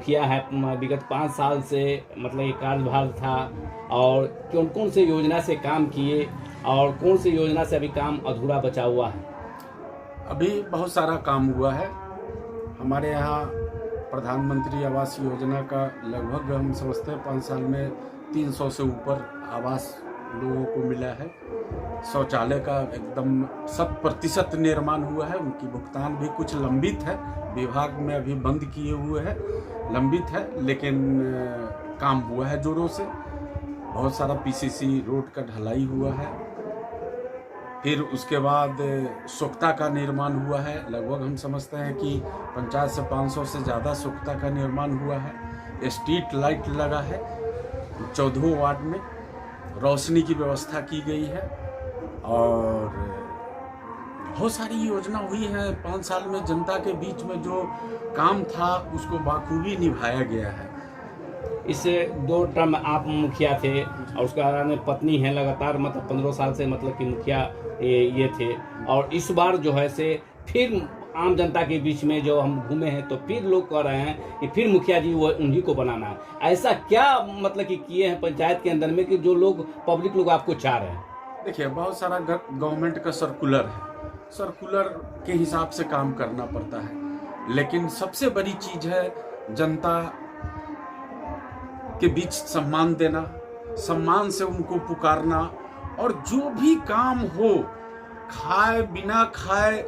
मुखिया है, विगत 5 साल से मतलब ये कार्यभार था, और कौन कौन से योजना से काम किए और कौन सी योजना से अभी काम अधूरा बचा हुआ है? अभी बहुत सारा काम हुआ है हमारे यहाँ। प्रधानमंत्री आवास योजना का लगभग हम समझते हैं 5 साल में 300 से ऊपर आवास लोगों को मिला है। शौचालय का एकदम 100% निर्माण हुआ है। उनकी भुगतान भी कुछ लंबित है, विभाग में अभी बंद किए हुए हैं, लंबित है, लेकिन काम हुआ है जोरों से। बहुत सारा पीसीसी रोड का ढलाई हुआ है। फिर उसके बाद सोख्ता का निर्माण हुआ है। लगभग हम समझते हैं कि पंचायत से 500 से ज़्यादा सोख्ता का निर्माण हुआ है। स्ट्रीट लाइट लगा है 14 वार्ड में, रोशनी की व्यवस्था की गई है, और बहुत सारी योजना हुई है 5 साल में। जनता के बीच में जो काम था उसको बाखूबी निभाया गया है। इससे 2 टर्म आप मुखिया थे और उसके बाद में पत्नी है, लगातार मतलब 15 साल से मतलब कि मुखिया ये थे, और इस बार जो है से फिर आम जनता के बीच में जो हम घूमे हैं तो फिर लोग कह रहे हैं कि फिर मुखिया जी वो उन्हीं को बनाना है। ऐसा क्या मतलब कि किए हैं पंचायत के अंदर में कि जो लोग पब्लिक लोग आपको चाह रहे हैं? देखिए, बहुत सारा गवर्नमेंट का सर्कुलर है, सर्कुलर के हिसाब से काम करना पड़ता है, लेकिन सबसे बड़ी चीज है जनता के बीच सम्मान देना, सम्मान से उनको पुकारना, और जो भी काम हो, खाए बिना खाए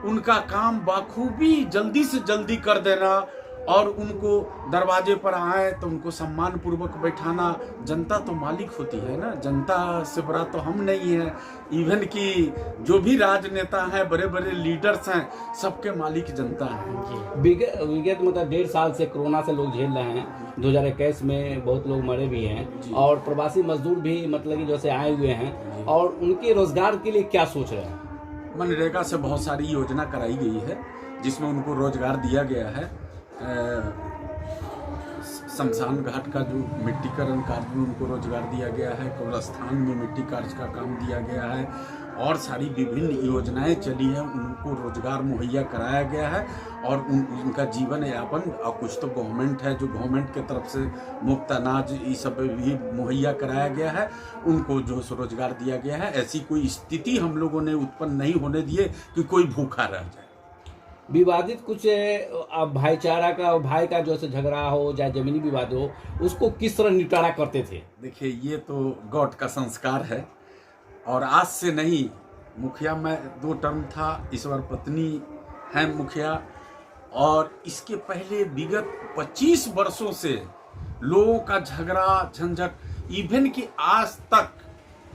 उनका काम बाखूबी जल्दी से जल्दी कर देना, और उनको दरवाजे पर आए तो उनको सम्मान पूर्वक बैठाना। जनता तो मालिक होती है ना, जनता से बड़ा तो हम नहीं है। इवन कि जो भी राजनेता हैं, बड़े बड़े लीडर्स हैं, सबके मालिक जनता है। विगत मतलब 1.5 साल से कोरोना से लोग झेल रहे हैं। 2021 में बहुत लोग मरे भी हैं, और प्रवासी मजदूर भी मतलब कि जैसे आए हुए हैं, और उनके रोजगार के लिए क्या सोच रहे हैं? मनरेगा से बहुत सारी योजना कराई गई है जिसमें उनको रोजगार दिया गया है। शमशान घाट का जो मिट्टीकरण कार्य में उनको रोजगार दिया गया है, कब्रस्तान में मिट्टी कार्य का काम दिया गया है, और सारी विभिन्न योजनाएं चली हैं, उनको रोजगार मुहैया कराया गया है, और उनका जीवन यापन। और कुछ तो गवर्नमेंट है, जो गवर्नमेंट के तरफ से मुफ्त अनाज ये सब भी मुहैया कराया गया है, उनको जो रोजगार दिया गया है। ऐसी कोई स्थिति हम लोगों ने उत्पन्न नहीं होने दिए कि कोई भूखा रह जाए। विवादित कुछ भाईचारा का, भाई का जो से झगड़ा हो, चाहे जमीनी विवाद हो, उसको किस तरह निपटारा करते थे? देखिए, ये तो गॉड का संस्कार है, और आज से नहीं। मुखिया में 2 टर्म था, इस बार पत्नी है मुखिया, और इसके पहले विगत 25 वर्षों से लोगों का झगड़ा झंझट, इवन कि आज तक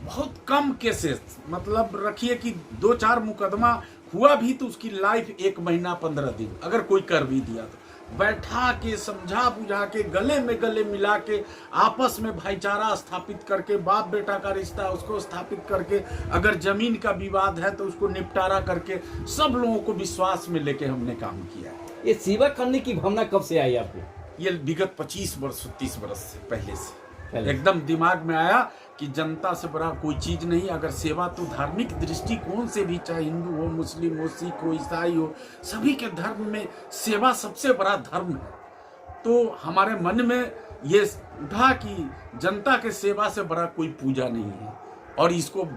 बहुत कम केसेस, मतलब रखिए कि 2-4 मुकदमा हुआ भी तो उसकी लाइफ 1 महीना 15 दिन अगर कोई कर भी दिया तो बैठा के समझा बुझा के गले में गले मिला के आपस में भाईचारा स्थापित करके, बाप बेटा का रिश्ता उसको स्थापित करके, अगर जमीन का विवाद है तो उसको निपटारा करके सब लोगों को विश्वास में लेके हमने काम किया है। ये सेवा करने की भावना कब से आई आपको? ये विगत 25 वर्ष 30 वर्ष से पहले से एकदम दिमाग में आया कि जनता से बड़ा कोई चीज नहीं। अगर सेवा तो धार्मिक दृष्टिकोण से भी, चाहे हिंदू हो, मुस्लिम हो, सिख हो, ईसाई हो, सभी के धर्म में सेवा सबसे बड़ा धर्म है। तो हमारे मन में ये उठा कि जनता के सेवा से बड़ा कोई पूजा नहीं है, और इसको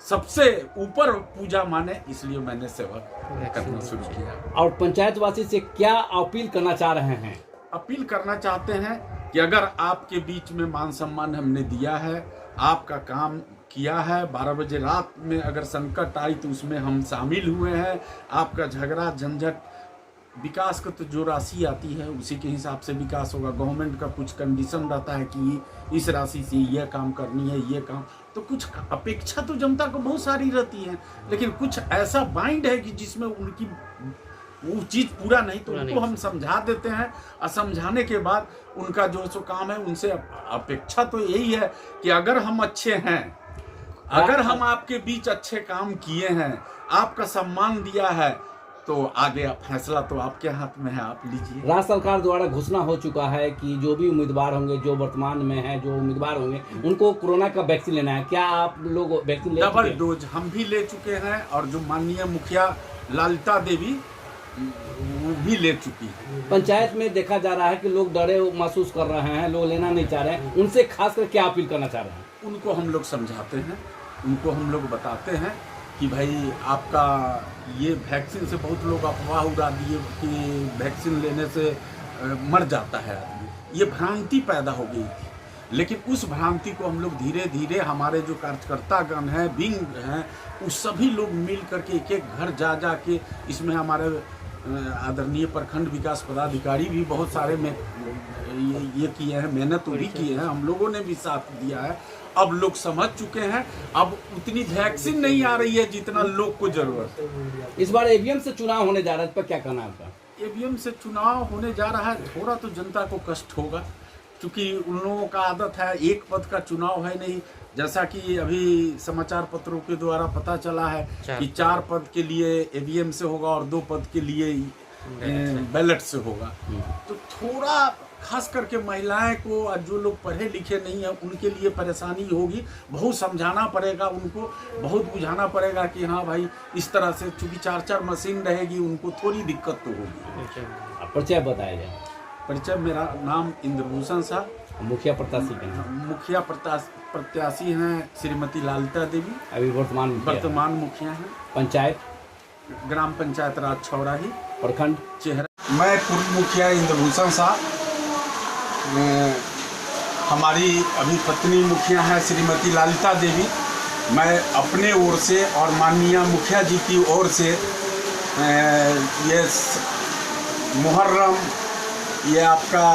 सबसे ऊपर पूजा माने, इसलिए मैंने सेवा करना शुरू किया। और पंचायतवासी से क्या अपील करना चाह रहे हैं? अपील करना चाहते हैं कि अगर आपके बीच में मान सम्मान हमने दिया है, आपका काम किया है, 12 बजे रात में अगर संकट आई तो उसमें हम शामिल हुए हैं, आपका झगड़ा झंझट, विकास का तो जो राशि आती है उसी के हिसाब से विकास होगा। गवर्नमेंट का कुछ कंडीशन रहता है कि इस राशि से ये काम करनी है, ये काम, तो कुछ अपेक्षा तो जनता को बहुत सारी रहती है, लेकिन कुछ ऐसा बाइंड है कि जिसमें उनकी वो चीज पूरा नहीं, तो उनको हम समझा देते हैं, और समझाने के बाद उनका जो सो काम है उनसे अपेक्षा तो यही है कि अगर हम अच्छे हैं, अगर हम आपके बीच अच्छे काम किए हैं, आपका सम्मान दिया है, तो आगे फैसला तो आपके हाथ में है, आप लीजिए। राज्य सरकार द्वारा घोषणा हो चुका है कि जो भी उम्मीदवार होंगे, जो वर्तमान में है जो उम्मीदवार होंगे, उनको कोरोना का वैक्सीन लेना है। क्या आप लोग वैक्सीन ले चुके हैं? डबल डोज हम भी ले चुके हैं, और जो माननीय मुखिया ललिता देवी वो भी ले चुकी है। पंचायत में देखा जा रहा है कि लोग डरे महसूस कर रहे हैं, लोग लेना नहीं चाह रहे हैं, उनसे खासकर क्या अपील करना चाह रहे हैं? उनको हम लोग समझाते हैं, उनको हम लोग बताते हैं कि भाई आपका ये वैक्सीन से बहुत लोग अफवाह उड़ा दिए कि वैक्सीन लेने से मर जाता है आदमी, ये भ्रांति पैदा हो गई थी। लेकिन उस भ्रांति को हम लोग धीरे धीरे हमारे जो कार्यकर्तागण हैं, विंग हैं, उस सभी लोग मिल करके एक एक घर जा जा के, इसमें हमारे आदरणीय प्रखंड विकास पदाधिकारी भी बहुत सारे में ये किए हैं, मेहनत भी की है, हम लोगों ने भी साथ दिया है। अब लोग समझ चुके हैं, अब उतनी वैक्सीन नहीं आ रही है जितना लोग को जरूरत है। इस बार ईवीएम से चुनाव होने जा रहा है, इस पर क्या कहना है आपका? ईवीएम से चुनाव होने जा रहा है, थोड़ा तो जनता को कष्ट होगा, क्योंकि उन लोगों का आदत है, एक पद का चुनाव है नहीं, जैसा कि अभी समाचार पत्रों के द्वारा पता चला है कि 4 पद के लिए ईवीएम से होगा और 2 पद के लिए बैलेट से होगा। तो थोड़ा खास करके महिलाएं को और जो लोग पढ़े लिखे नहीं हैं उनके लिए परेशानी होगी, बहुत समझाना पड़ेगा उनको, बहुत बुझाना पड़ेगा कि हाँ भाई इस तरह से, चूँकि 4-4 मशीन रहेगी, उनको थोड़ी दिक्कत तो होगी। परिचय बताया जाए। परिचय, मेरा नाम इंद्रभूषण शाह, मुखिया प्रत्याशी हैं? मुखिया प्रत्याशी हैं श्रीमती ललिता देवी, अभी वर्तमान मुखिया हैं। पंचायत? ग्राम पंचायत राज छौराही, प्रखंड चेहरा। मैं पूर्व मुखिया इंद्रभूषण शाह, हमारी अभी पत्नी मुखिया है श्रीमती ललिता देवी। मैं अपने ओर से और माननीय मुखिया जी की ओर से ये मुहर्रम, ये आपका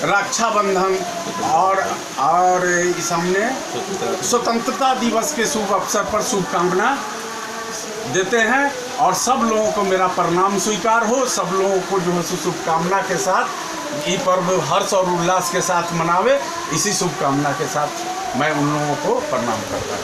रक्षाबंधन और इस हमने स्वतंत्रता दिवस के शुभ अवसर पर शुभकामना देते हैं, और सब लोगों को मेरा प्रणाम स्वीकार हो। सब लोगों को जो है शुभकामना के साथ ये पर्व हर्ष और उल्लास के साथ मनावे, इसी शुभकामना के साथ मैं उन लोगों को प्रणाम करता हूँ।